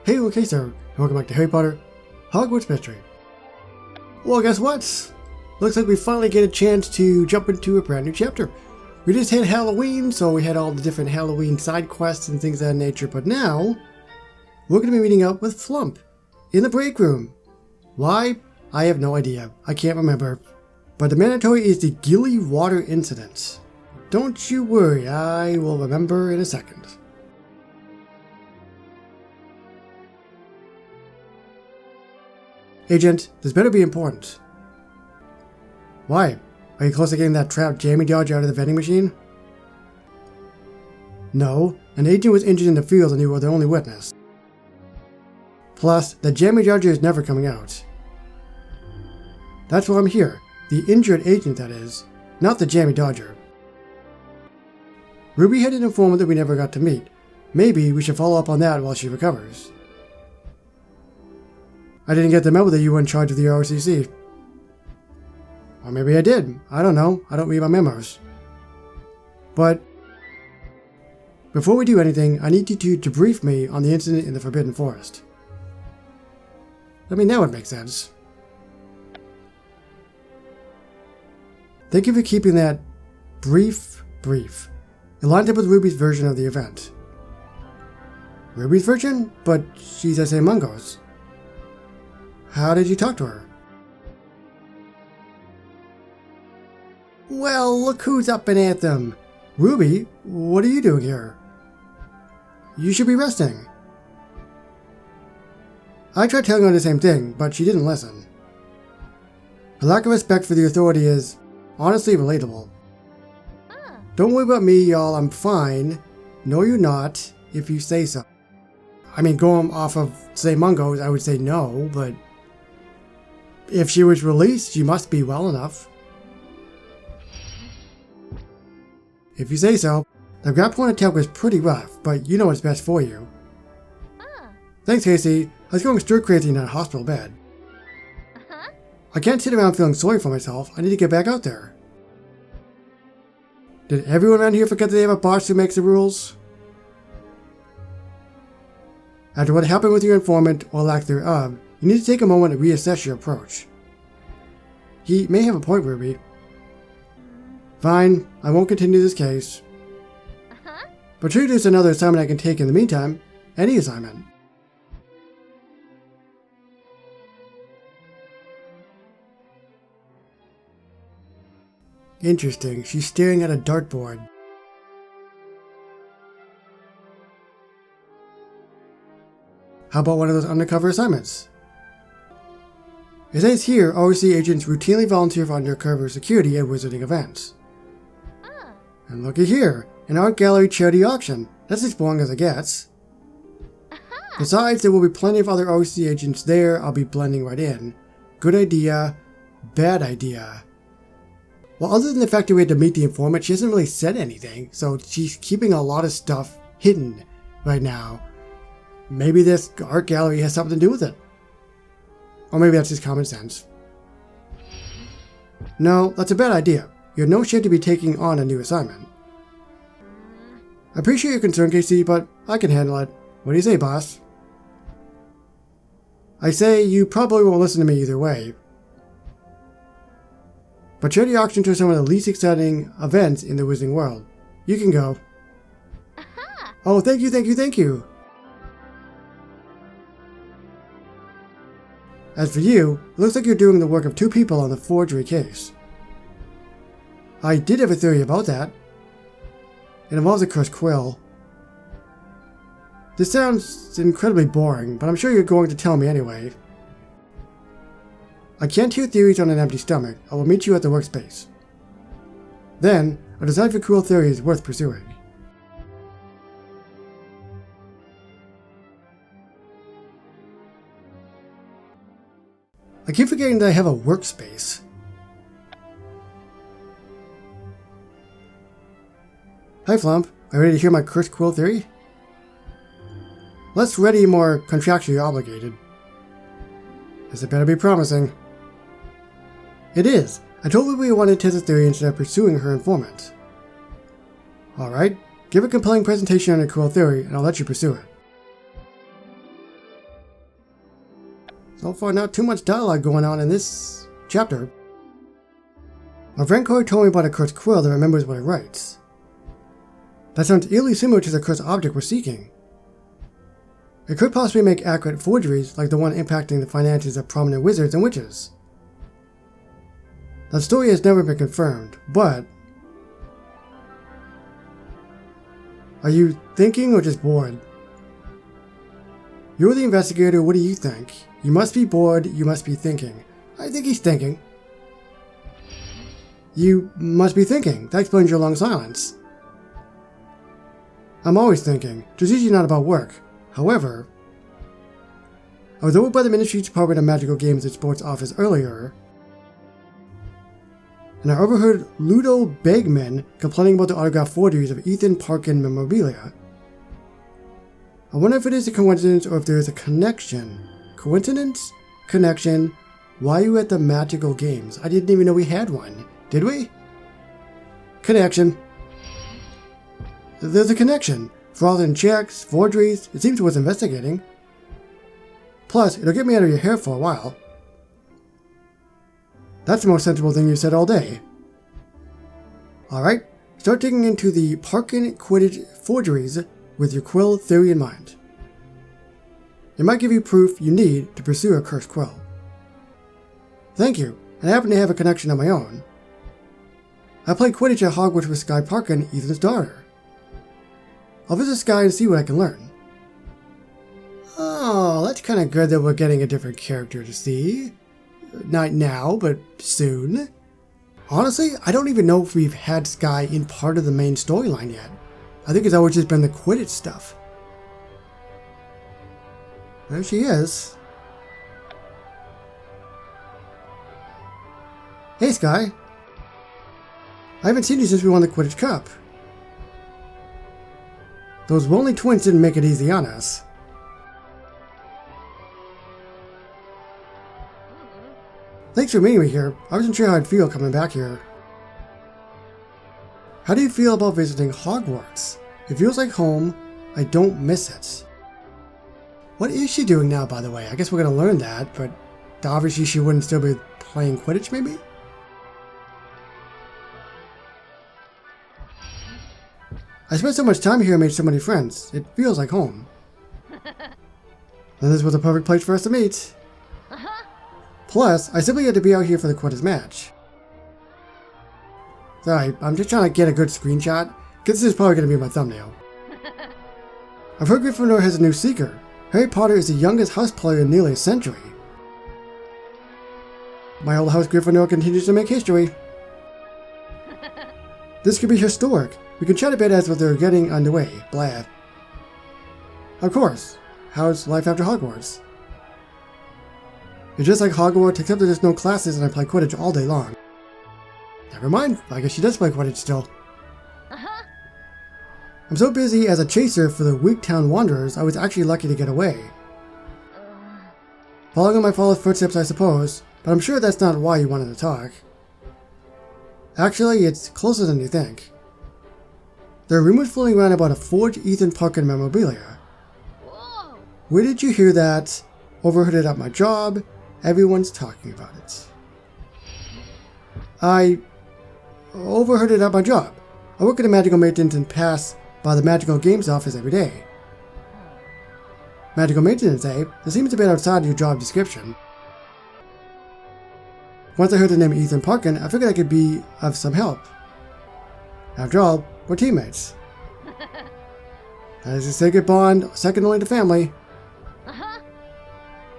Hey, okay, sir, and welcome back to Harry Potter Hogwarts Mystery. Well, guess what? Looks like we finally get a chance to jump into a brand new chapter. We just had Halloween, so we had all the different Halloween side quests and things of that nature, but now we're going to be meeting up with Flump in the break room. Why? I have no idea. I can't remember. But the mandatory is the Gilly Water incident. Don't you worry, I will remember in a second. Agent, this better be important. Why? Are you close to getting that trapped Jamie Dodger out of the vending machine? No, an agent was injured in the field and you were the only witness. Plus, the Jamie Dodger is never coming out. That's why I'm here. The injured agent, that is. Not the Jamie Dodger. Ruby had an informant that we never got to meet. Maybe we should follow up on that while she recovers. I didn't get the memo that you were in charge of the ROCC. Or maybe I did. I don't know. I don't read my memos. But before we do anything, I need you to debrief me on the incident in the Forbidden Forest. I mean, that would make sense. Thank you for keeping that brief. It lined up with Ruby's version of the event. Ruby's version? But she's S.A. Mungo's. How did you talk to her? Well, look who's up and at them. Ruby, what are you doing here? You should be resting. I tried telling her the same thing, but she didn't listen. Her lack of respect for the authority is honestly relatable. Don't worry about me, y'all, I'm fine. No, you're not, if you say so. I mean, going off of, say, Mungo's, I would say no, but if she was released, she must be well enough. If you say so. The Graphorn attack was pretty rough, but you know what's best for you. Thanks, Casey. I was going stir crazy in that hospital bed. I can't sit around feeling sorry for myself. I need to get back out there. Did everyone around here forget that they have a boss who makes the rules? After what happened with your informant, or lack thereof, you need to take a moment to reassess your approach. He may have a point, Ruby. Fine, I won't continue this case. But sure, there's another assignment I can take in the meantime. Any assignment. Interesting, she's staring at a dartboard. How about one of those undercover assignments? It says here, ROCC agents routinely volunteer for undercover security at wizarding events. And looky here, an art gallery charity auction. That's as boring as it gets. Besides, there will be plenty of other ROCC agents there. I'll be blending right in. Good idea, bad idea. Well, other than the fact that we had to meet the informant, she hasn't really said anything, so she's keeping a lot of stuff hidden right now. Maybe this art gallery has something to do with it. Or maybe that's just common sense. No, that's a bad idea. You have no shame to be taking on a new assignment. I appreciate your concern, Casey, but I can handle it. What do you say, boss? I say you probably won't listen to me either way. But charity auctions are some of the least exciting events in the wizarding world. You can go. Oh, thank you. As for you, it looks like you're doing the work of two people on the forgery case. I did have a theory about that. It involves a cursed quill. This sounds incredibly boring, but I'm sure you're going to tell me anyway. I can't hear theories on an empty stomach. I will meet you at the workspace. Then, I'll decide if a cool theory is worth pursuing. I keep forgetting that I have a workspace. Hi, Flump. Are you ready to hear my cursed quill theory? Less ready, more contractually obligated. This had better be promising. It is. I told Ruby I wanted to test the theory instead of pursuing her informant. Alright, give a compelling presentation on your quill theory and I'll let you pursue it. So far, not too much dialogue going on in this chapter. My friend Corey told me about a cursed quill that remembers what it writes. That sounds eerily similar to the cursed object we're seeking. It could possibly make accurate forgeries like the one impacting the finances of prominent wizards and witches. That story has never been confirmed, but... Are you thinking or just bored? You're the investigator, what do you think? You must be bored, you must be thinking. I think he's thinking. You must be thinking. That explains your long silence. I'm always thinking, just usually not about work. However, I was over by the Ministry's Department of Magical Games and Sports office earlier, and I overheard Ludo Bagman complaining about the autograph forgeries of Ethan Parkin memorabilia. I wonder if it is a coincidence or if there is a connection. Coincidence? Connection? Why are you at the Magical Games? I didn't even know we had one. Did we? Connection. There's a connection. Fraudulent checks, forgeries, it seems worth investigating. Plus, it'll get me out of your hair for a while. That's the most sensible thing you've said all day. Alright, start digging into the Parkin Quidditch forgeries with your quill theory in mind. It might give you proof you need to pursue a cursed quill. Thank you, and I happen to have a connection of my own. I played Quidditch at Hogwarts with Sky Parkin, Ethan's daughter. I'll visit Sky and see what I can learn. Oh, that's kind of good that we're getting a different character to see. Not now, but soon. Honestly, I don't even know if we've had Sky in part of the main storyline yet. I think it's always just been the Quidditch stuff. There she is. Hey Sky. I haven't seen you since we won the Quidditch Cup. Those lonely twins didn't make it easy on us. Thanks for meeting me here. I wasn't sure how I'd feel coming back here. How do you feel about visiting Hogwarts? It feels like home. I don't miss it. What is she doing now, by the way? I guess we're gonna learn that, but obviously she wouldn't still be playing Quidditch, maybe? I spent so much time here and made so many friends. It feels like home. And this was a perfect place for us to meet. Plus, I simply had to be out here for the Quidditch match. Sorry, I'm just trying to get a good screenshot, because this is probably going to be my thumbnail. I've heard Gryffindor has a new seeker. Harry Potter is the youngest house player in nearly a century. My old house Gryffindor continues to make history. This could be historic. We can chat a bit as they're getting underway. Blah. Of course. How's life after Hogwarts? It's just like Hogwarts, except that there's no classes and I play Quidditch all day long. Never mind, I guess she does play Quidditch still. I'm so busy as a chaser for the Weektown Wanderers, I was actually lucky to get away. Following in my father's footsteps, I suppose, but I'm sure that's not why you wanted to talk. Actually, it's closer than you think. There are rumors floating around about a forged Ethan Parkin memorabilia. Whoa. Where did you hear that? Overheard it at my job. Everyone's talking about it. I overheard it at my job. I work at a magical maintenance and pass by the Magical Games office every day. Magical maintenance, eh? That seems a bit outside of your job description. Once I heard the name Ethan Parkin, I figured I could be of some help. After all, we're teammates. That is a sacred bond, second only to family.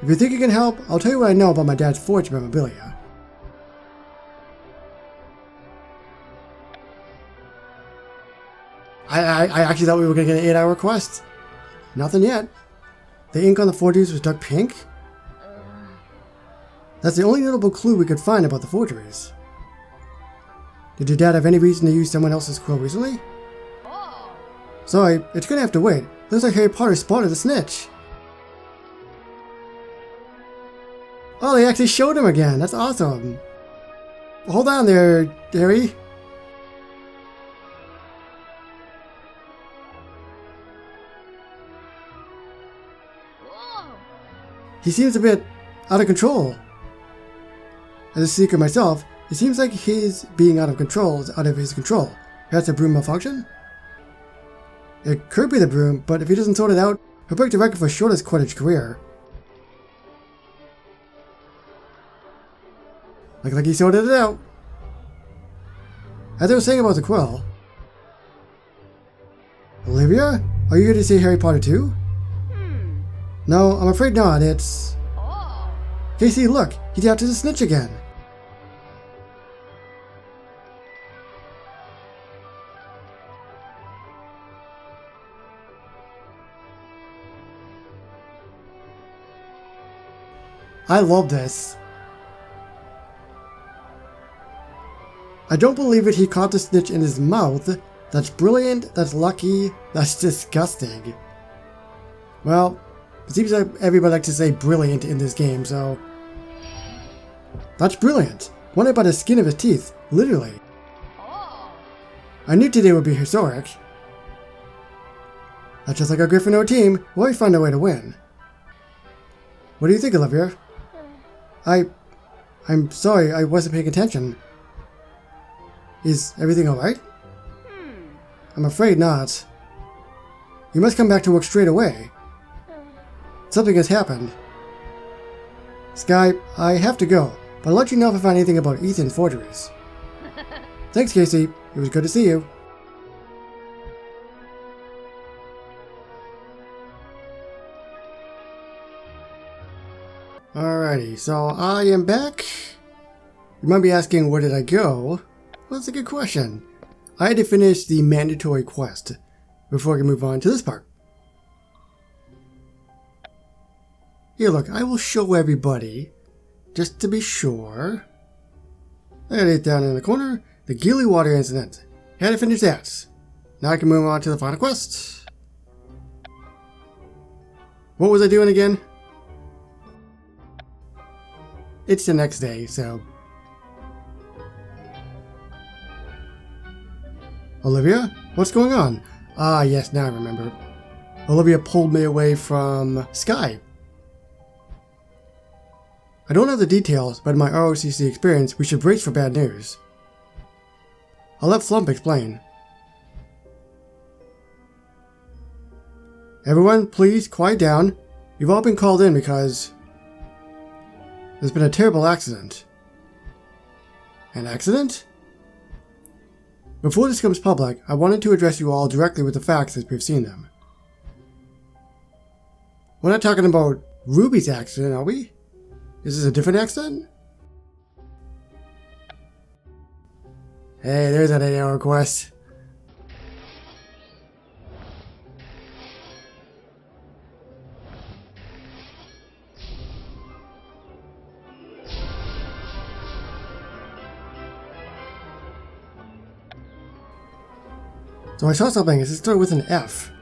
If you think you can help, I'll tell you what I know about my dad's forged memorabilia. I actually thought we were going to get an 8-hour quest. Nothing yet. The ink on the forgeries was dark pink? That's the only notable clue we could find about the forgeries. Did your dad have any reason to use someone else's quill recently? Sorry, it's gonna have to wait. Looks like Harry Potter spotted the snitch. Oh, they actually showed him again. That's awesome. Hold on there, Harry. He seems a bit out of control. As a seeker myself, it seems like his being out of control is out of his control. Perhaps a broom malfunction? It could be the broom, but if he doesn't sort it out, he'll break the record for shortest Quidditch career. Looks like he sorted it out. As I was saying about the quill. Olivia? Are you here to see Harry Potter too? No, I'm afraid not. It's... Casey, look! He's after the snitch again. I love this. I don't believe it, he caught the snitch in his mouth. That's brilliant, that's lucky, that's disgusting. Well, it seems like everybody likes to say brilliant in this game, so... That's brilliant. Won it by the skin of his teeth, literally. I knew today would be historic. That's just like our Gryffindor team, we'll always find a way to win. What do you think, Olivia? I'm sorry, I wasn't paying attention. Is everything alright? I'm afraid not. You must come back to work straight away. Something has happened. Sky, I have to go, but I'll let you know if I find anything about Ethan's forgeries. Thanks, Casey. It was good to see you. Alrighty, so I am back. You might be asking, where did I go? Well, that's a good question. I had to finish the mandatory quest before I can move on to this part. Here, look, I will show everybody, just to be sure. I got it down in the corner, the Gilly Water incident. Had to finish that. Now I can move on to the final quest. What was I doing again? It's the next day, so... Olivia? What's going on? Ah, yes, now I remember. Olivia pulled me away from Sky. I don't know the details, but in my ROCC experience, we should brace for bad news. I'll let Flump explain. Everyone, please quiet down. You've all been called in because... there's been a terrible accident. An accident? Before this comes public, I wanted to address you all directly with the facts as we've seen them. We're not talking about Ruby's accident, are we? Is this a different accident? Hey, there's an 8-hour quest. So I saw something, it started with an F.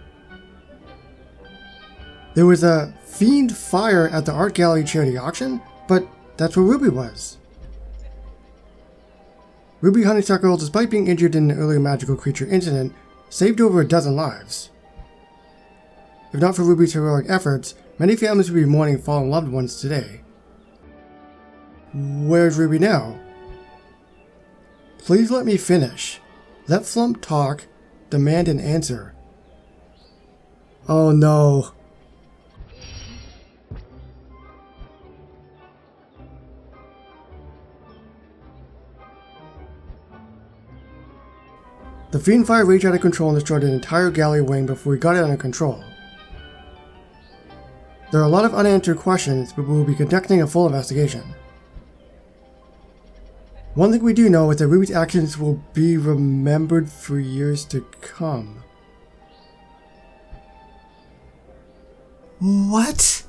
There was a fiend fire at the art gallery charity auction, but that's where Ruby was. Ruby Honeysuckle, despite being injured in an earlier magical creature incident, saved over a dozen lives. If not for Ruby's heroic efforts, many families would be mourning fallen loved ones today. Where's Ruby now? Please let me finish. Let Flump talk. Demand an answer. Oh no. The fiend fire raged out of control and destroyed an entire gallery wing before we got it under control. There are a lot of unanswered questions, but we will be conducting a full investigation. One thing we do know is that Ruby's actions will be remembered for years to come. What?